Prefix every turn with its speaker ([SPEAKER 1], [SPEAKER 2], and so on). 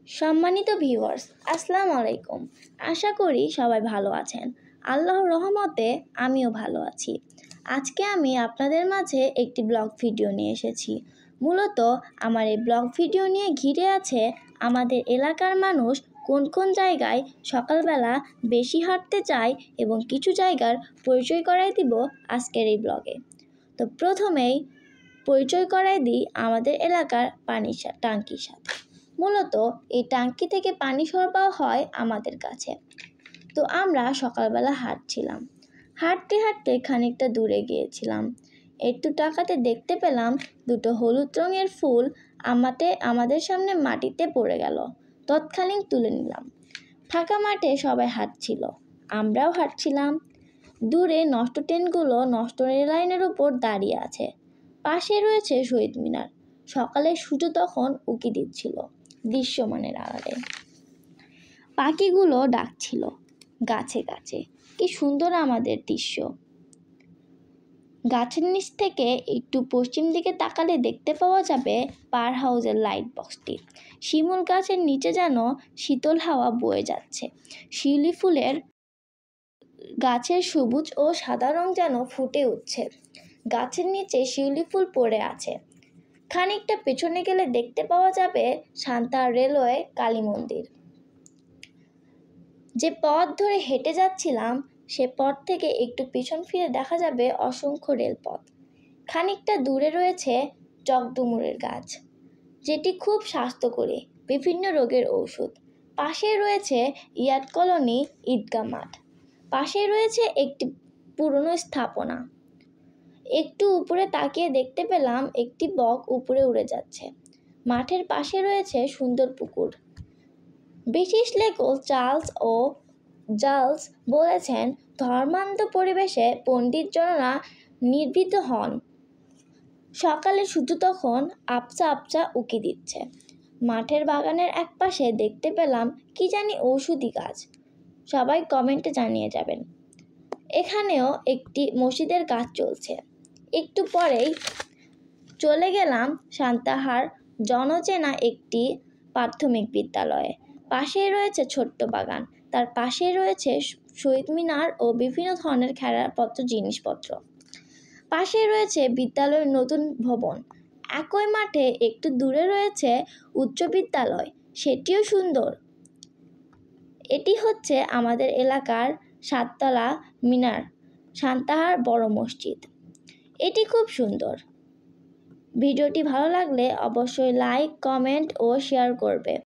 [SPEAKER 1] সম্মানিত ভিউয়ার্স, আসসালামু আলাইকুম। আশা করি সবাই ভালো আছেন। আল্লাহর রহমতে আমিও ভালো আছি। আজকে আমি আপনাদের মাঝে একটি ব্লগ ভিডিও নিয়ে এসেছি। মূলত আমার এই ব্লগ ভিডিও নিয়ে ঘিরে আছে আমাদের এলাকার মানুষ কোন কোন জায়গায় সকালবেলা বেশি হাঁটতে চায় এবং কিছু জায়গার পরিচয় করাই দিব আজকের এই ব্লগে। তো প্রথমেই পরিচয় করাই দিই আমাদের এলাকার পানির ট্যাঙ্কির সাথে। মূলত এই ট্যাঙ্কি থেকে পানি সরবরাহ হয় আমাদের কাছে। তো আমরা সকালবেলা হাঁটছিলাম, হাঁটতে হাঁটতে খানিকটা দূরে গিয়েছিলাম। একটু টাকাতে দেখতে পেলাম দুটো হলুদ রঙের ফুল আমাদের সামনে মাটিতে পড়ে গেল। তৎকালীন তুলে নিলাম। ফাঁকা মাঠে সবাই হাঁটছিল, আমরাও হাঁটছিলাম। দূরে নষ্ট ট্রেনগুলো নষ্ট রেল লাইনের উপর দাঁড়িয়ে আছে। পাশে রয়েছে শহীদ মিনার। সকালে সূর্য তখন উঁকি দিচ্ছিল দৃশ্যমানের আড়ালে। পাখিগুলো ডাকছিল গাছে গাছে। কি সুন্দর আমাদের দৃশ্য। গাছের নিচ থেকে একটু পশ্চিম দিকে তাকালে দেখতে পাওয়া যাবে পার হাউসের লাইট বক্সটি। শিমুল গাছের নিচে যেন শীতল হাওয়া বয়ে যাচ্ছে। শিউলি ফুলের গাছের সবুজ ও সাদা রং যেন ফুটে উঠছে। গাছের নিচে শিউলি ফুল পড়ে আছে। খানিকটা পেছনে গেলে দেখতে পাওয়া যাবে সান্তাহার রেলওয়ে কালী মন্দির। যে পথ ধরে হেঁটে যাচ্ছিলাম সে পথ থেকে একটু পিছন ফিরে দেখা যাবে অসংখ্য রেলপথ। খানিকটা দূরে রয়েছে চকডুমুরের গাছ, যেটি খুব স্বাস্থ্যকরী, বিভিন্ন রোগের ঔষধ। পাশে রয়েছে ইয়াদ কলোনি ঈদগাহ মাঠ। পাশে রয়েছে একটি পুরনো স্থাপনা। একটু উপরে তাকিয়ে দেখতে পেলাম একটি বক উপরে উড়ে যাচ্ছে। মাঠের পাশে রয়েছে সুন্দর পুকুর। ব্রিটিশ লেখক চার্লস বলেছেন, ধর্মান্ধ পরিবেশে পণ্ডিতজনেরা নির্ভীত হন। সকালে সূর্য তখন আপচা আপচা উঁকি দিচ্ছে। মাঠের বাগানের একপাশে দেখতে পেলাম কি জানি ঔষধি গাছ। সবাই কমেন্টে জানিয়ে যাবেন। এখানেও একটি মসজিদের কাজ চলছে। একটু পরেই চলে গেলাম সান্তাহার জনচেনা একটি প্রাথমিক বিদ্যালয়ে। পাশেই রয়েছে ছোট্ট বাগান, তার পাশেই রয়েছে শহীদ মিনার ও বিভিন্ন ধরনের খেলাপত্র জিনিসপত্র। পাশে রয়েছে বিদ্যালয়ের নতুন ভবন। একই মাঠে একটু দূরে রয়েছে উচ্চ বিদ্যালয়, সেটিও সুন্দর। এটি হচ্ছে আমাদের এলাকার 7 তলা মিনার, সান্তাহার বড় মসজিদ। এটি খুব সুন্দর। ভিডিওটি ভালো লাগলে অবশ্যই লাইক, কমেন্ট ও শেয়ার করবে।